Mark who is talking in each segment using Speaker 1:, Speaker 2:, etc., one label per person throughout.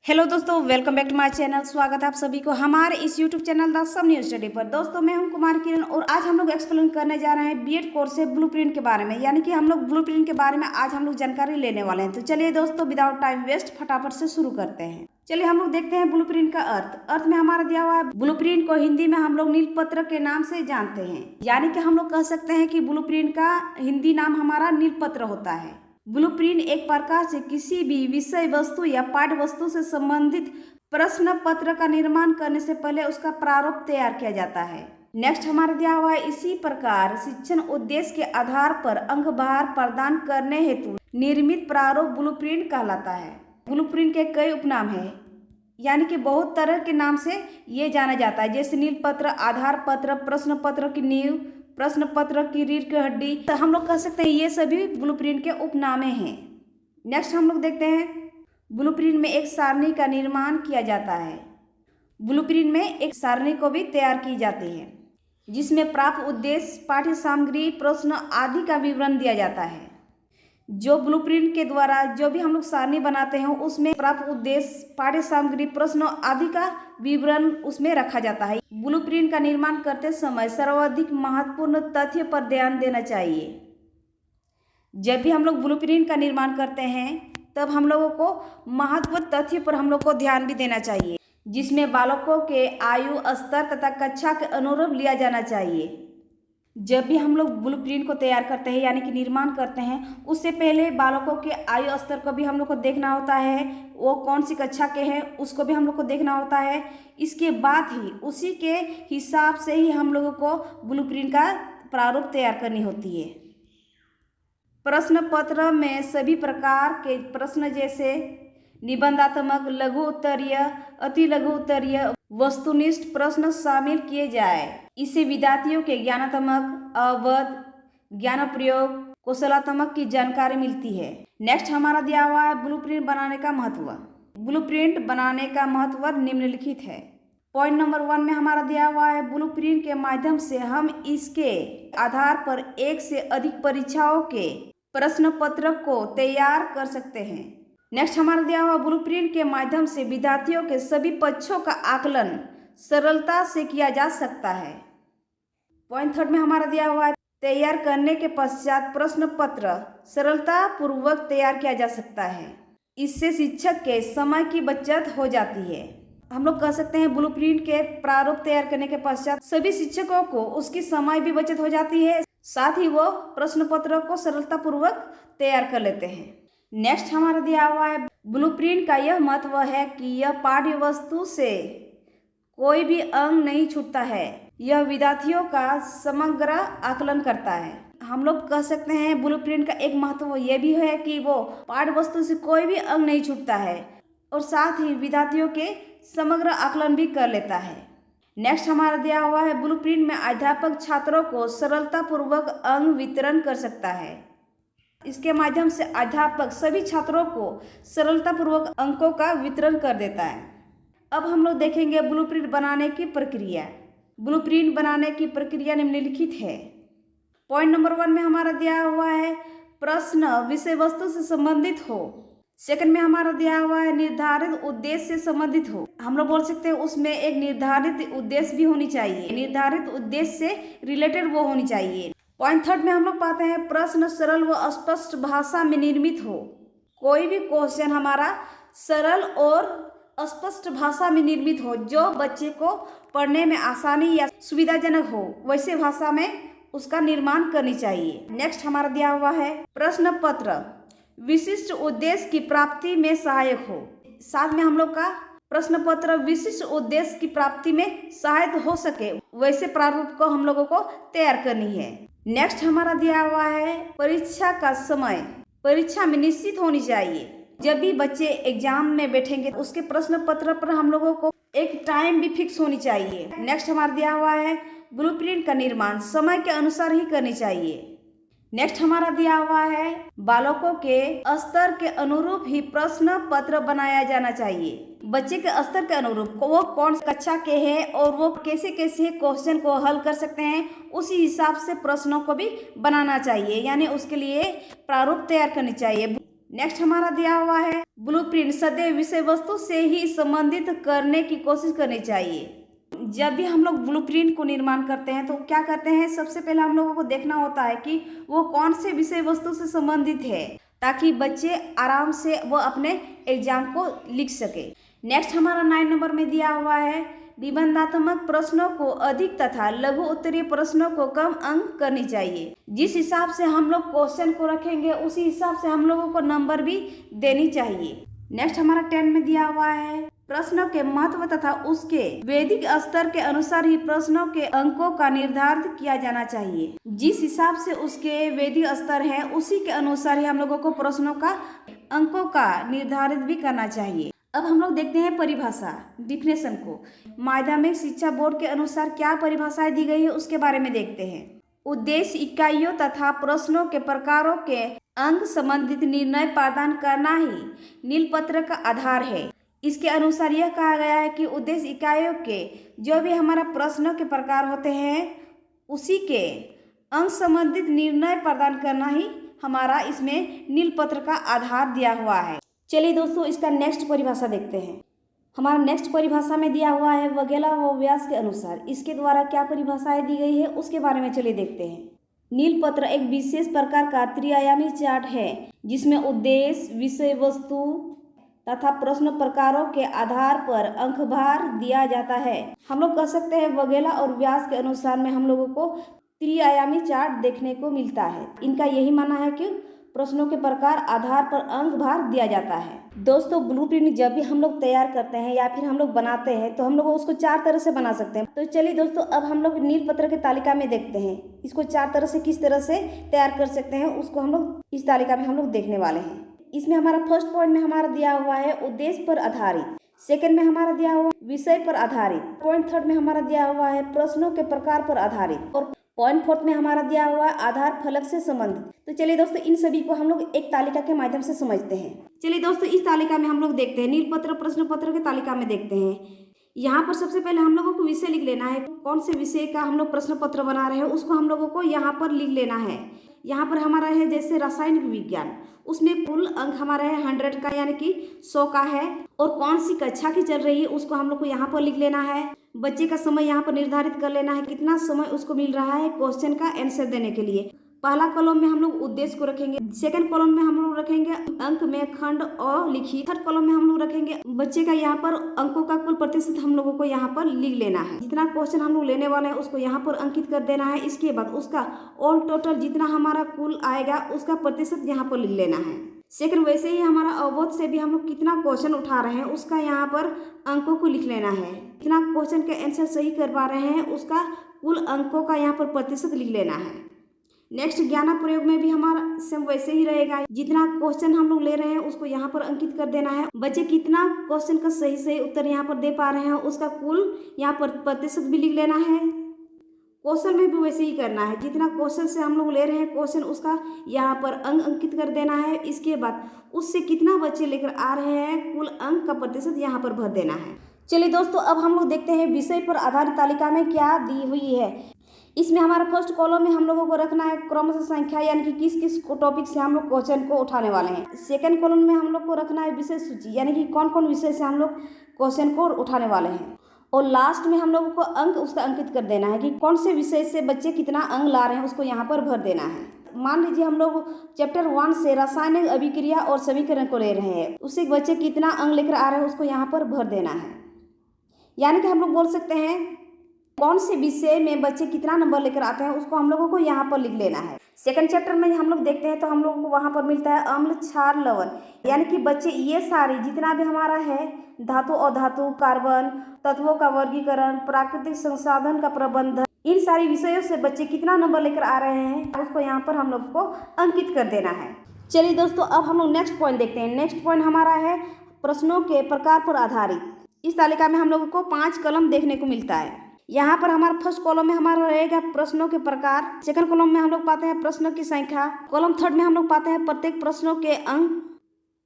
Speaker 1: Hello दोस्तों, welcome back to my channel. स्वागत है आप सभी को हमारे इस YouTube channel the some news study पर। दोस्तों, मैं हूं कुमार किरण और आज हम लोग एक्सप्लेन करने जा रहे हैं बीएड कोर्स से ब्लूप्रिंट के बारे में। यानी कि हम लोग ब्लूप्रिंट के बारे में आज हम लोग जानकारी लेने वाले हैं। तो चलिए दोस्तों, विदाउट टाइम वेस्ट फटाफट से शुरू करते हैं। चलिए हम लोग देखते हैं ब्लूप्रिंट का अर्थ में हमारा दिया हुआ है। ब्लूप्रिंट को हिंदी में हम लोग नीलपत्र के नाम से जानते हैं। यानी कि हम लोग कह सकते हैं कि ब्लूप्रिंट का हिंदी नाम हमारा नीलपत्र होता है। ब्लूप्रिंट एक प्रकार से किसी भी विषय वस्तु या पाठ्य वस्तु से संबंधित प्रश्न पत्र का निर्माण करने से पहले उसका प्रारूप तैयार किया जाता है। नेक्स्ट हमारा दिया हुआ है, इसी प्रकार शिक्षण उद्देश्य के आधार पर अंक भार प्रदान करने हेतु निर्मित प्रारूप ब्लूप्रिंट कहलाता है। ब्लूप्रिंट के कई उपनाम हैं, यानी कि बहुत तरह के नाम से ये जाना जाता है, जैसे नील पत्र, आधार पत्र, प्रश्न पत्र की नींव, प्रश्न पत्र की रीढ़ की हड्डी। तो हम लोग कह सकते हैं ये सभी ब्लूप्रिंट के उपनामे हैं। नेक्स्ट हम लोग देखते हैं, ब्लूप्रिंट में एक सारणी का निर्माण किया जाता है। ब्लूप्रिंट में एक सारणी को भी तैयार की जाती है, जिसमें प्राप्त उद्देश्य, पाठ्य सामग्री, प्रश्न आदि का विवरण दिया जाता है। जो ब्लूप्रिंट के द्वारा जो भी हम लोग सारणी बनाते हैं उसमें प्राप्त उद्देश्य, पाठ्य सामग्री, प्रश्न आदि का विवरण उसमें रखा जाता है। ब्लूप्रिंट का निर्माण करते समय सर्वाधिक महत्वपूर्ण तथ्य पर ध्यान देना चाहिए। जब भी हम लोग ब्लूप्रिंट का निर्माण करते हैं तब हम लोगों को महत्वपूर्ण तथ्य पर हम लोग को ध्यान भी देना चाहिए, जिसमें बालकों के आयु स्तर तथा कक्षा के अनुरूप लिया जाना चाहिए। जब भी हम लोग ब्लूप्रिंट को तैयार करते हैं यानी कि निर्माण करते हैं, उससे पहले बालकों के आयु स्तर को भी हम लोग को देखना होता है, वो कौन सी कक्षा के हैं उसको भी हम लोग को देखना होता है। इसके बाद ही उसी के हिसाब से ही हम लोगों को ब्लूप्रिंट का प्रारूप तैयार करनी होती है। प्रश्न पत्र में सभी प्रकार के प्रश्न जैसे निबंधात्मक, लघु उत्तरीय, अति लघु उत्तरीय, वस्तुनिष्ठ प्रश्न शामिल किए जाए। इससे विद्यार्थियों के ज्ञानात्मक, अवध, ज्ञान प्रयोग, कौशलात्मक की जानकारी मिलती है। नेक्स्ट हमारा दिया हुआ है ब्लूप्रिंट बनाने का महत्व। ब्लूप्रिंट बनाने का महत्व निम्नलिखित है। पॉइंट नंबर 1 में हमारा दिया हुआ है, ब्लूप्रिंट के माध्यम से हम इसके आधार पर एक से अधिक परीक्षाओं के प्रश्न पत्र को तैयार कर सकते हैं। नेक्स्ट हमारा दिया हुआ, ब्लूप्रिंट के माध्यम से विद्यार्थियों के सभी पक्षों का आकलन सरलता से किया जा सकता है। पॉइंट 3 में हमारा दिया हुआ है, तैयार करने के पश्चात प्रश्न पत्र सरलता पूर्वक तैयार किया जा सकता है। इससे शिक्षक के समय की बचत हो जाती है। हम लोग कह सकते हैं ब्लूप्रिंट के प्रारूप तैयार करने के पश्चात सभी शिक्षकों को उसकी समय भी बचत हो जाती है, साथ ही वो प्रश्न पत्र को सरलता पूर्वक तैयार कर लेते हैं। नेक्स्ट हमारा दिया हुआ है, ब्लूप्रिंट का यह महत्व है कि यह पाठ्य वस्तु से कोई भी अंग नहीं छूटता है। यह विद्यार्थियों का समग्र आकलन करता है। हम लोग कह सकते हैं ब्लूप्रिंट का एक महत्व यह भी है कि वो पाठ्य वस्तु से कोई भी अंग नहीं छूटता है और साथ ही विद्यार्थियों के समग्र आकलन भी कर लेता है। नेक्स्ट हमारा दिया हुआ है, ब्लूप्रिंट में अध्यापक छात्रों को सरलता पूर्वक अंक वितरण कर सकता है। इसके माध्यम से अध्यापक सभी छात्रों को सरलतापूर्वक अंकों का वितरण कर देता है। अब हम लोग देखेंगे ब्लूप्रिंट बनाने की प्रक्रिया। ब्लूप्रिंट बनाने की प्रक्रिया निम्नलिखित है। पॉइंट नंबर 1 में हमारा दिया हुआ है, प्रश्न विषय वस्तु से संबंधित हो। सेकंड में हमारा दिया हुआ है, निर्धारित उद्देश्य से संबंधित हो। हम लोग बोल सकते हैं उसमें एक निर्धारित उद्देश्य भी होनी चाहिए, निर्धारित उद्देश्य से रिलेटेड वो होनी चाहिए। पॉइंट 3 में हम लोग पाते हैं, प्रश्न सरल व स्पष्ट भाषा में निर्मित हो। कोई भी क्वेश्चन हमारा सरल और स्पष्ट भाषा में निर्मित हो, जो बच्चे को पढ़ने में आसानी या सुविधाजनक हो, वैसे भाषा में उसका निर्माण करनी चाहिए। नेक्स्ट हमारा दिया हुआ है, प्रश्न पत्र विशिष्ट उद्देश्य की प्राप्ति में सहायक हो। साथ में हम लोग का प्रश्न पत्र विशिष्ट उद्देश्य की प्राप्ति में सहायक हो सके, वैसे प्रारूप को हम लोगों को तैयार करनी है। नेक्स्ट हमारा दिया हुआ है, परीक्षा का समय परीक्षा में निश्चित होनी चाहिए। जब भी बच्चे एग्जाम में बैठेंगे उसके प्रश्न पत्र पर हम लोगों को एक टाइम भी फिक्स होनी चाहिए। नेक्स्ट हमारा दिया हुआ है, ब्लूप्रिंट का निर्माण समय के अनुसार ही करनी चाहिए। नेक्स्ट हमारा दिया हुआ है, बालकों के स्तर के अनुरूप ही प्रश्न पत्र बनाया जाना चाहिए। बच्चे के स्तर के अनुरूप वो कौन कक्षा के हैं और वो कैसे कैसे क्वेश्चन को हल कर सकते हैं, उसी हिसाब से प्रश्नों को भी बनाना चाहिए, यानी उसके लिए प्रारूप तैयार करनी चाहिए। नेक्स्ट हमारा दिया हुआ है ब्लूप्रिंट सदैव विषय वस्तु से ही संबंधित करने की कोशिश करनी चाहिए। जब भी हम लोग ब्लूप्रिंट को निर्माण करते हैं तो क्या करते हैं, सबसे पहले हम लोगों को देखना होता है कि वो कौन से विषय वस्तु से संबंधित है, ताकि बच्चे आराम से वो अपने एग्जाम को लिख सके। नेक्स्ट हमारा 9 नंबर में दिया हुआ है निबंधात्मक प्रश्नों को अधिक तथा लघु उत्तरीय प्रश्नों को कम अंक करनी चाहिए। जिस हिसाब से हम लोग क्वेश्चन को रखेंगे उसी हिसाब से हम लोगों को नंबर भी देनी चाहिए। नेक्स्ट हमारा 10 में दिया हुआ है प्रश्नों के महत्व तथा उसके वैदिक स्तर के अनुसार ही प्रश्नों के अंकों का निर्धारण किया जाना चाहिए। जिस हिसाब से उसके वैदिक स्तर है उसी के अनुसार ही हम लोगों को प्रश्नों का अंकों का निर्धारित भी करना चाहिए। अब हम लोग देखते हैं परिभाषा डिफिनेशन को। माध्यमिक शिक्षा बोर्ड के अनुसार क्या परिभाषाएं दी गई है उसके बारे में देखते हैं। उद्देश्य इकाइयों तथा प्रश्नों के प्रकारों के अंक संबंधित निर्णय प्रदान करना ही नीलपत्र का आधार है। इसके अनुसार यह कहा गया है कि उद्देश्य इकाइयों के जो भी हमारा प्रश्नों के प्रकार होते हैं उसी के अंक संबंधित निर्णय प्रदान करना ही हमारा इसमें नीलपत्र का आधार दिया हुआ है। चलिए दोस्तों इसका नेक्स्ट परिभाषा देखते हैं। हमारा नेक्स्ट परिभाषा में दिया हुआ है वगेला व व्यास के अनुसार। इसके द्वारा क्या परिभाषाएं दी गई है उसके बारे में चलिए देखते हैं। नीलपत्र एक विशेष प्रकार का त्रिआयामी चार्ट है जिसमें उद्देश्य, विषय वस्तु तथा प्रश्न प्रकारों के आधार पर अंकभार दिया जाता है। हम लोग कह सकते हैं वगेला और व्यास के अनुसार में हम लोगों को त्रिआयामी चार्ट देखने को मिलता है। इनका यही मानना है कि प्रश्नों के प्रकार आधार पर अंक भार दिया जाता है। दोस्तों ब्लूप्रिंट जब भी हम लोग तैयार करते हैं या फिर हम लोग बनाते हैं तो हम लोग उसको 4 तरह से बना सकते हैं। तो चलिए दोस्तों अब हम लोग नीलपत्र की तालिका में देखते हैं इसको 4 तरह से किस तरह से तैयार कर सकते हैं, उसको हम लोग इस तालिका में हम लोग देखने वाले हैं। इसमें हमारा फर्स्ट पॉइंट में हमारा दिया हुआ है उद्देश्य पर आधारित, सेकंड में हमारा दिया हुआ विषय पर आधारित, पॉइंट थर्ड में हमारा दिया हुआ है प्रश्नों के प्रकार पर आधारित और पॉइंट फोर्थ में हमारा दिया हुआ है आधार फलक से संबंधित। तो चलिए दोस्तों इन सभी को हम लोग एक तालिका के माध्यम से समझते हैं। चलिए दोस्तों इस तालिका में हम लोग देखते हैं नीलपत्र प्रश्न पत्र के तालिका में देखते हैं। यहाँ पर सबसे पहले हम लोगों को विषय लिख लेना है। कौन से विषय का हम लोग प्रश्न पत्र बना रहे हैं उसको हम लोगों को यहाँ पर लिख लेना है। यहाँ पर हमारा है जैसे रासायनिक विज्ञान, उसमें कुल अंक हमारा है 100 का यानी कि 100 का है और कौन सी कक्षा की चल रही है उसको हम लोग को यहाँ पर लिख लेना है। बच्चे का समय यहाँ पर निर्धारित कर लेना है कितना समय उसको मिल रहा है क्वेश्चन का आंसर देने के लिए। पहला कॉलम में हम लोग उद्देश्य को रखेंगे, सेकंड कॉलम में हम लोग रखेंगे अंक में खंड और लिखित, थर्ड कॉलम में हम लोग रखेंगे बच्चे का यहाँ पर अंकों का कुल प्रतिशत हम लोगों को यहाँ पर लिख लेना है। जितना क्वेश्चन हम लोग लेने वाले हैं उसको यहाँ पर अंकित कर देना है। इसके बाद उसका ऑल टोटल जितना हमारा कुल आएगा उसका प्रतिशत यहाँ पर लिख लेना है। सेकंड वैसे ही हमारा अवबोध से भी हम लोग कितना क्वेश्चन उठा रहे हैं उसका यहाँ पर अंकों को लिख लेना है। जितना क्वेश्चन का आंसर सही कर पा रहे हैं उसका कुल अंकों का यहाँ पर प्रतिशत लिख लेना है। नेक्स्ट ज्ञान प्रयोग में भी हमारा सेम वैसे ही रहेगा। जितना क्वेश्चन हम लोग ले रहे हैं उसको यहाँ पर अंकित कर देना है। बच्चे कितना क्वेश्चन का सही उत्तर यहाँ पर दे पा रहे हैं उसका कुल यहाँ पर प्रतिशत भी लिख लेना है। क्वेश्चन में भी वैसे ही करना है। जितना क्वेश्चन से हम लोग ले रहे हैं क्वेश्चन उसका यहाँ पर अंक अंकित कर देना है। इसके बाद उससे कितना बच्चे लेकर आ रहे हैं कुल अंक का प्रतिशत यहाँ पर भर देना है। चलिए दोस्तों अब हम लोग देखते हैं विषय पर आधारित तालिका में क्या दी हुई है। इसमें हमारा फर्स्ट कॉलम में हम लोगों को रखना है क्रमशः संख्या यानी कि किस किस टॉपिक से हम लोग क्वेश्चन को उठाने वाले हैं। सेकंड कॉलम में हम लोग को रखना है विषय सूची यानी कि कौन कौन विषय से हम लोग क्वेश्चन को उठाने वाले हैं। और लास्ट में हम लोगों को अंक उसका अंकित कर देना है कि कौन से विषय से बच्चे कितना अंक ला रहे हैं उसको यहाँ पर भर देना है। मान लीजिए हम लोग चैप्टर 1 से रासायनिक अभिक्रिया और समीकरण को ले रहे हैं, उससे बच्चे कितना अंक लेकर आ रहे हैं उसको यहाँ पर भर देना है। यानी कि हम लोग बोल सकते हैं कौन से विषय में बच्चे कितना नंबर लेकर आते हैं उसको हम लोगों को यहाँ पर लिख लेना है। सेकंड चैप्टर में हम लोग देखते हैं तो हम लोगों को वहाँ पर मिलता है अम्ल, क्षार, लवण, यानी कि बच्चे ये सारी जितना भी हमारा है धातु, अधातु, कार्बन, तत्वों का वर्गीकरण, प्राकृतिक संसाधन का प्रबंधन, इन सारी विषयों से बच्चे कितना नंबर लेकर आ रहे हैं उसको यहाँ पर हम लोग को अंकित कर देना है। चलिए दोस्तों अब हम लोग नेक्स्ट पॉइंट देखते हैं। नेक्स्ट पॉइंट हमारा है प्रश्नों के प्रकार पर आधारित। इस तालिका में हम लोगों को 5 कॉलम देखने को मिलता है। यहाँ पर हमारा फर्स्ट कॉलम में हमारा रहेगा प्रश्नों के प्रकार, सेकंड कॉलम में हम लोग पाते हैं प्रश्नों की संख्या, कॉलम थर्ड में हम लोग पाते हैं प्रत्येक प्रश्नों के अंक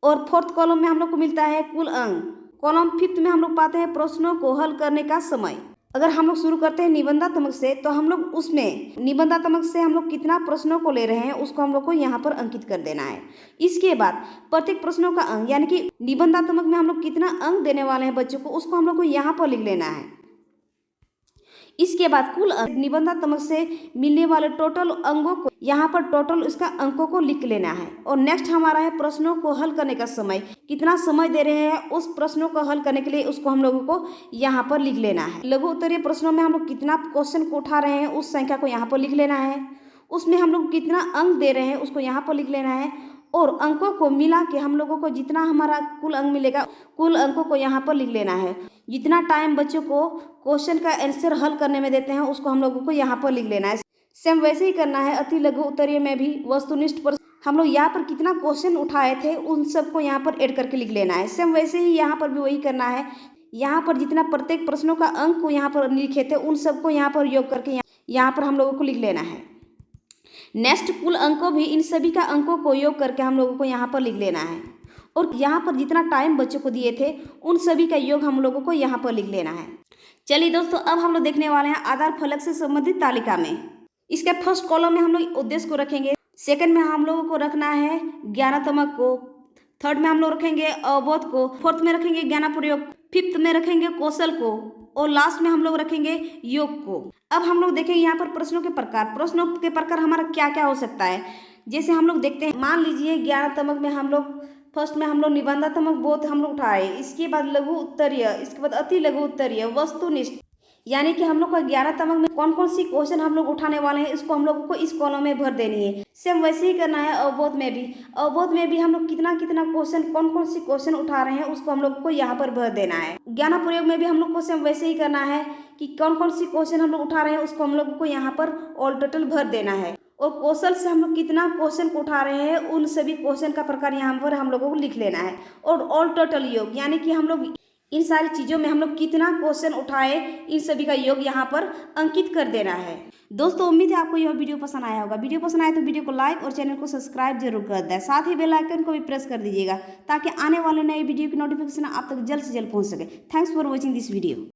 Speaker 1: और फोर्थ कॉलम में हम लोग को मिलता है कुल अंक, कॉलम फिफ्थ में हम लोग पाते हैं प्रश्नों को हल करने का समय। अगर हम लोग शुरू करते हैं निबंधात्मक से, तो हम लोग उसमें निबंधात्मक से हम लोग कितना प्रश्नों को ले रहे हैं उसको हम लोग को यहाँ पर अंकित कर देना है। इसके बाद प्रत्येक प्रश्नों का अंक, यानी कि निबंधात्मक में हम लोग कितना अंक देने वाले हैं बच्चों को, उसको हम लोग को यहाँ पर लिख लेना है। इसके बाद कुल निबंधात्मक से मिलने वाले टोटल अंकों को यहाँ पर टोटल इसका अंकों को लिख लेना है। और नेक्स्ट हमारा है प्रश्नों को हल करने का समय, कितना समय दे रहे हैं उस प्रश्नों को हल करने के लिए उसको हम लोगों को यहाँ पर लिख लेना है। लघु उत्तरीय प्रश्नों में हम लोग कितना क्वेश्चन को उठा रहे हैं उस संख्या को यहाँ पर लिख लेना है। उसमें हम लोग कितना अंक दे रहे हैं उसको यहाँ पर लिख लेना है। और अंकों को मिला के हम लोगों को जितना हमारा कुल अंक मिलेगा कुल अंकों को यहाँ पर लिख लेना है। जितना टाइम बच्चों को क्वेश्चन का आंसर हल करने में देते हैं उसको हम लोगों को यहाँ पर लिख लेना है। सेम वैसे ही करना है अति लघु उत्तरीय में भी। वस्तुनिष्ठ पर हम लोग यहाँ पर कितना क्वेश्चन उठाए थे उन सबको यहाँ पर ऐड करके लिख लेना है। सेम वैसे ही यहाँ पर भी वही करना है। यहाँ पर जितना प्रत्येक प्रश्नों का अंक को यहाँ पर लिखे थे उन सबको यहाँ पर योग करके यहाँ पर हम लोगों को लिख लेना है। नेक्स्ट कुल अंकों भी इन सभी का अंकों को योग करके हम लोगों को यहाँ पर लिख लेना है। और यहाँ पर जितना टाइम बच्चों को दिए थे उन सभी का योग हम लोगों को यहाँ पर लिख लेना है। चलिए दोस्तों, अब हम लोग देखने वाले हैं आधार फलक से संबंधित तालिका में। इसके फर्स्ट कॉलम में हम लोग उद्देश्य को रखेंगे, सेकंड में हम लोगों को रखना है ज्ञानात्मक को, थर्ड में हम लोग रखेंगे अवबोध को, फोर्थ में रखेंगे ज्ञानाप्रयोग, फिफ्थ में रखेंगे कौशल को और लास्ट में हम लोग रखेंगे योग को। अब हम लोग देखेंगे यहाँ पर प्रश्नों के प्रकार। प्रश्नों के प्रकार हमारा क्या क्या हो सकता है, जैसे हम लोग देखते हैं। मान लीजिए ज्ञानात्मक में हम लोग फर्स्ट में हम लोग निबंधात्मक बोध हम लोग उठाए, इसके बाद लघु उत्तरीय, इसके बाद अति लघु उत्तरीय, वस्तुनिष्ठ, यानी कि हम लोग का ज्ञानात्मक में कौन कौन सी क्वेश्चन हम लोग उठाने वाले हैं इसको हम लोगों को इस कॉलम में भर देनी है। सेम वैसे ही करना है अवबोध में भी। अवबोध में भी हम लोग कितना कितना क्वेश्चन कौन कौन सी क्वेश्चन उठा रहे हैं उसको हम लोग को यहाँ पर भर देना है। ज्ञानाप्रयोग में भी हम लोग को सेम वैसे ही करना है कि कौन कौन सी क्वेश्चन हम लोग उठा रहे हैं उसको हम लोग को यहाँ पर ऑल टोटल भर देना है। और कौशल से हम लोग कितना क्वेश्चन को उठा रहे हैं उन सभी क्वेश्चन का प्रकार यहाँ पर हम लोगों को लिख लेना है। और ऑल टोटल योग, यानी कि हम लोग इन सारी चीज़ों में हम लोग कितना क्वेश्चन उठाए इन सभी का योग यहाँ पर अंकित कर देना है। दोस्तों, उम्मीद है आपको यह वीडियो पसंद आया होगा। वीडियो पसंद आए तो वीडियो को लाइक और चैनल को सब्सक्राइब जरूर कर दें। साथ ही बेल आइकन को भी प्रेस कर दीजिएगा ताकि आने वाले नए वीडियो की नोटिफिकेशन आप तक जल्द से जल्द पहुँच सके। Thanks for watching this video.